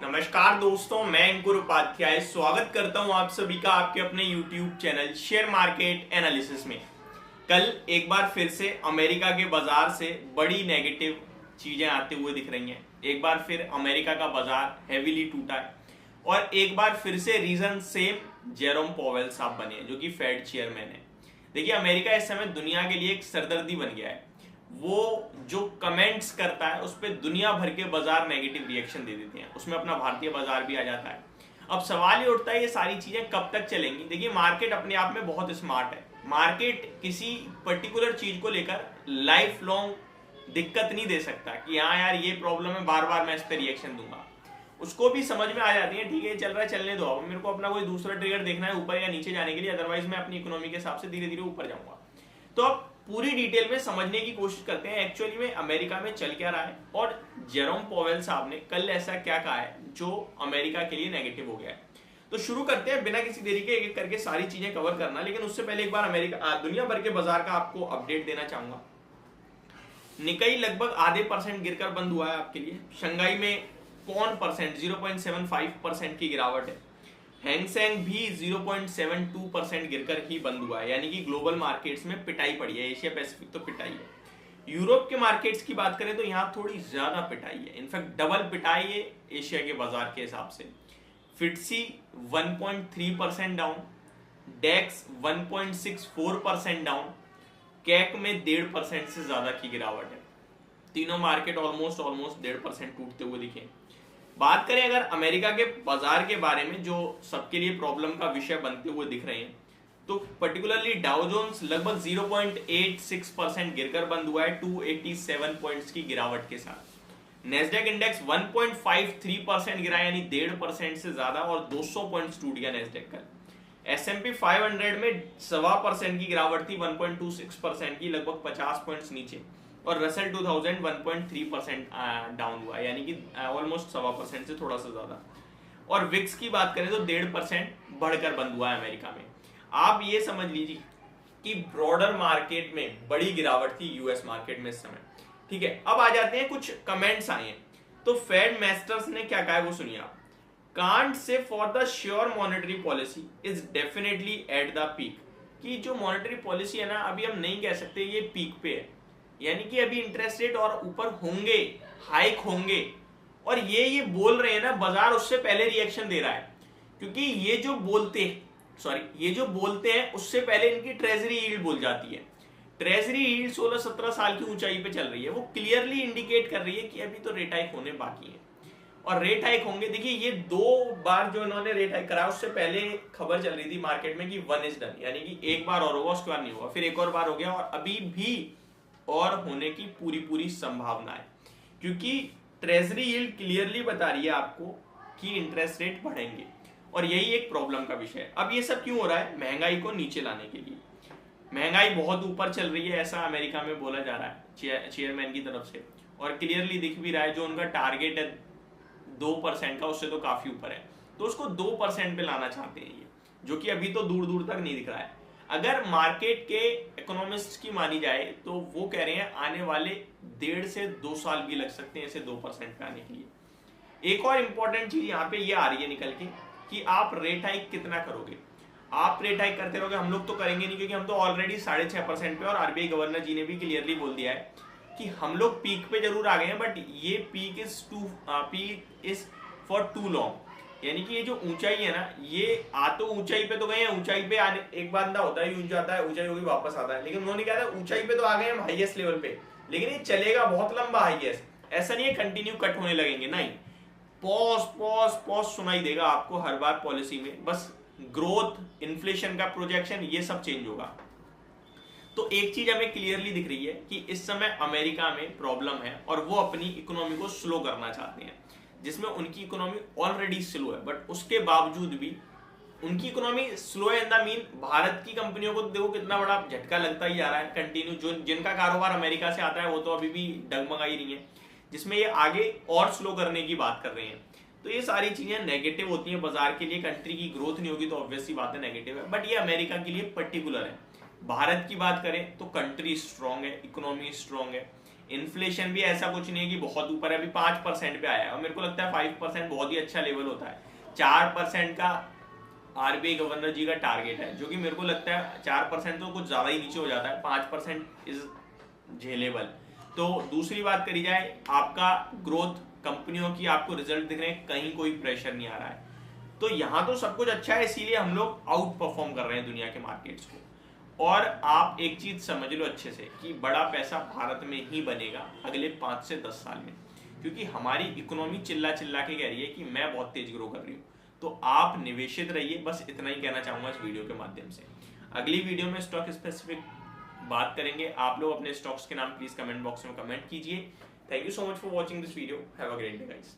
नमस्कार दोस्तों, मैं अंकुर उपाध्याय स्वागत करता हूं आप सभी का आपके अपने YouTube channel share market analysis में। कल एक बार फिर से अमेरिका के बाजार से बड़ी नेगेटिव चीजें आते हुए दिख रही हैं। एक बार फिर अमेरिका का बाजार हेवीली टूटा है और एक बार फिर से रीजन सेम, जेरोम पॉवेल साहब बने हैं जो कि फेड चेयरमैन है। देखिए, अमेरिका इस समय दुनिया के लिए एक सरदर्दी बन गया है। वो जो कमेंट्स करता है उस पर दुनिया भर के बाजार नेगेटिव रिएक्शन दे देते हैं, उसमें अपना भारतीय बाजार भी आ जाता है। अब सवाल ये उठता है ये सारी चीजें कब तक चलेंगी। देखिए, मार्केट अपने आप में बहुत स्मार्ट है। मार्केट किसी पर्टिकुलर चीज को लेकर लाइफ लॉन्ग दिक्कत नहीं दे सकता कि हाँ यार ये प्रॉब्लम है, बार बार मैं इस पर रिएक्शन दूंगा। उसको भी समझ में आ जाती है, ठीक है चल रहा है चलने दो, अब मेरे को अपना कोई दूसरा ट्रिगर देखना है ऊपर या नीचे जाने के लिए, अदरवाइज मैं अपनी इकोनॉमी के हिसाब से धीरे धीरे ऊपर जाऊंगा। तो अब पूरी डिटेल में समझने की कोशिश करते हैं एक्चुअली में अमेरिका में चल क्या रहा है और जेरोम पॉवेल साहब ने कल ऐसा क्या कहा है जो अमेरिका के लिए नेगेटिव हो गया है। तो शुरू करते हैं बिना किसी देरी के, एक एक करके सारी चीजें कवर करना। लेकिन उससे पहले एक बार अमेरिका दुनिया भर के बाजार का आपको अपडेट देना चाहूंगा। निकाई लगभग आधे % गिरकर बंद हुआ है आपके लिए। शंघाई में 0.75% की गिरावट है। हैंगसेंग भी 0.72% गिरकर ही बंद हुआ है, यानी कि ग्लोबल मार्केट्स में पिटाई पड़ी है। एशिया पैसिफिक तो पिटाई है। यूरोप के मार्केट्स की बात करें तो यहाँ थोड़ी ज्यादा पिटाई है, इनफैक्ट डबल पिटाई है एशिया के बाजार के हिसाब से। फिट्सी 1.3% डाउन, डेक्स 1.64% डाउन, कैक में 1.5% से ज्यादा की गिरावट है। तीनों मार्केट ऑलमोस्ट 1.5% टूटते हुए दिखे। बात करें अगर अमेरिका के बाजार के बारे में जो सबके लिए प्रॉब्लम का विषय बनते हुए दिख रहे हैं, तो पर्टिकुलरली डाउ जोन्स लगभग 0.86% गिरकर बंद हुआ है 287 पॉइंट्स की गिरावट के साथ। नेस्डेक इंडेक्स 1.53% गिरा, यानी 1.5% से ज्यादा, और 200 पॉइंट्स टूट गया नेस्डेक का। S&P 500 में 1.25% की गिरावट थी, 1.26% की, लगभग 50 पॉइंट्स नीचे। और रसेल 2000 1.3% डाउन हुआ, यानी कि ऑलमोस्ट 1.25% से थोड़ा सा ज्यादा। और विक्स की बात करें तो 1.5% बढ़कर बंद हुआ है अमेरिका में। आप ये समझ लीजिए कि ब्रॉडर मार्केट में बड़ी गिरावट थी यूएस मार्केट में इस समय। ठीक है, अब आ जाते हैं कुछ कमेंट्स आए हैं। तो फेड मास्टर्स ने क्या कहा है वो सुनिए आप। Can't say for the sure monetary policy is definitely at the peak. कि जो मॉनेटरी पॉलिसी है ना, अभी हम नहीं कह सकते ये पीक पे है, यानी कि अभी इंटरेस्ट रेट और ऊपर होंगे, हाइक होंगे। और ये बोल रहे हैं ना, बाजार उससे पहले रिएक्शन दे रहा है, क्योंकि ये जो बोलते हैं उससे पहले इनकी ट्रेजरी यील्ड बोल जाती है। ट्रेजरी यील्ड 16-17 साल की ऊंचाई पे चल रही है। वो क्लियरली इंडिकेट कर रही है कि अभी तो रेट हाइक होने बाकी है और रेट हाइक होंगे। देखिए, ये 2 बार जो इन्होंने रेट हाइक करा, उससे पहले खबर चल रही थी मार्केट में कि 1 इज डन, यानी कि एक बार और होगा, उसके बाद नहीं होगा, फिर एक और बार हो गया और अभी भी और होने की पूरी संभावना है, क्योंकि ट्रेजरी यील्ड क्लियरली बता रही है आपको कि इंटरेस्ट रेट बढ़ेंगे। और यही एक प्रॉब्लम का विषय है। अब ये सब क्यों हो रहा है? महंगाई को नीचे लाने के लिए। महंगाई बहुत ऊपर चल रही है, ऐसा अमेरिका में बोला जा रहा है चेयरमैन की तरफ से, और क्लियरली दिख भी रहा है। जो उनका टारगेट है 2% का, उससे तो काफी ऊपर है, तो उसको 2% पे लाना चाहते हैं ये, जो कि अभी तो दूर दूर तक नहीं दिख रहा है। अगर मार्केट के इकोनॉमिस्ट की मानी जाए तो वो कह रहे हैं आने वाले 1.5 से 2 साल भी लग सकते हैं इसे 2% पे आने के लिए। एक और इंपॉर्टेंट चीज यहाँ पे ये आ रही है निकल के कि आप रेट हाइक कितना करोगे। आप रेट हाइक करते रहोगे, हम लोग तो करेंगे नहीं, क्योंकि हम तो ऑलरेडी 6.5% पे, और आरबीआई गवर्नर जी ने भी क्लियरली बोल दिया है कि हम लोग पीक पे जरूर आ गए हैं, बट ये peak is for too long. यानी कि ये जो ऊंचाई है ना, ये तो ऊंचाई पे तो गए हैं, ऊंचाई पे आने एक बंदा होता है, यूं जाता है, ऊंचाई होगी वापस आता है, लेकिन उन्होंने क्या था, ऊंचाई पे तो आ गए हम हाईएस्ट लेवल पे, लेकिन ये चलेगा बहुत लंबा हाईएस्ट। ऐसा नहीं है कंटिन्यू कट होने लगेंगे, नहीं, पॉज सुनाई देगा आपको हर बार पॉलिसी में। बस ग्रोथ, इन्फ्लेशन का प्रोजेक्शन, ये सब चेंज होगा। तो एक चीज हमें क्लियरली दिख रही है कि इस समय अमेरिका में प्रॉब्लम है और वो अपनी इकोनॉमी को स्लो करना चाहते हैं, जिसमें उनकी इकोनॉमी ऑलरेडी स्लो है, बट उसके बावजूद भी उनकी इकोनॉमी स्लो है इन द मीन भारत की कंपनियों को देखो कितना बड़ा झटका लगता ही आ रहा है कंटिन्यू। जो जिनका कारोबार अमेरिका से आता है वो तो अभी भी डगमगा ही रही है, जिसमें ये आगे और स्लो करने की बात कर रहे हैं। तो ये सारी चीजें नेगेटिव होती हैं बाजार के लिए। कंट्री की ग्रोथ नहीं होगी तो ऑब्वियसली बात है नेगेटिव है, बट ये अमेरिका के लिए पर्टिकुलर है। भारत की बात करें तो कंट्री स्ट्रांग है, इकोनॉमी स्ट्रांग है, इन्फ्लेशन भी ऐसा कुछ नहीं है कि बहुत ऊपर है, अभी 5% पे आया है और मेरे को लगता है 5% बहुत ही अच्छा लेवल होता है। 4% का आरबीआई गवर्नर जी का टारगेट है, जो कि मेरे को लगता है 4% तो कुछ ज्यादा ही नीचे हो जाता है, 5% इज झेलेबल। तो दूसरी बात करी जाए, आपका ग्रोथ कंपनियों की आपको रिजल्ट दिख रहे हैं, कहीं कोई प्रेशर नहीं आ रहा है, तो यहाँ तो सब कुछ अच्छा है, इसीलिए हम लोग आउट परफॉर्म कर रहे हैं दुनिया के मार्केट्स को। और आप एक चीज समझ लो अच्छे से कि बड़ा पैसा भारत में ही बनेगा अगले 5 से 10 साल में, क्योंकि हमारी इकोनॉमी चिल्ला चिल्ला के कह रही है कि मैं बहुत तेज ग्रो कर रही हूँ। तो आप निवेशित रहिए, बस इतना ही कहना चाहूंगा इस वीडियो के माध्यम से। अगली वीडियो में स्टॉक स्पेसिफिक बात करेंगे। आप लोग अपने स्टॉक्स के नाम प्लीज कमेंट बॉक्स में कमेंट कीजिए। Thank you so much for watching this video. Have a great day guys.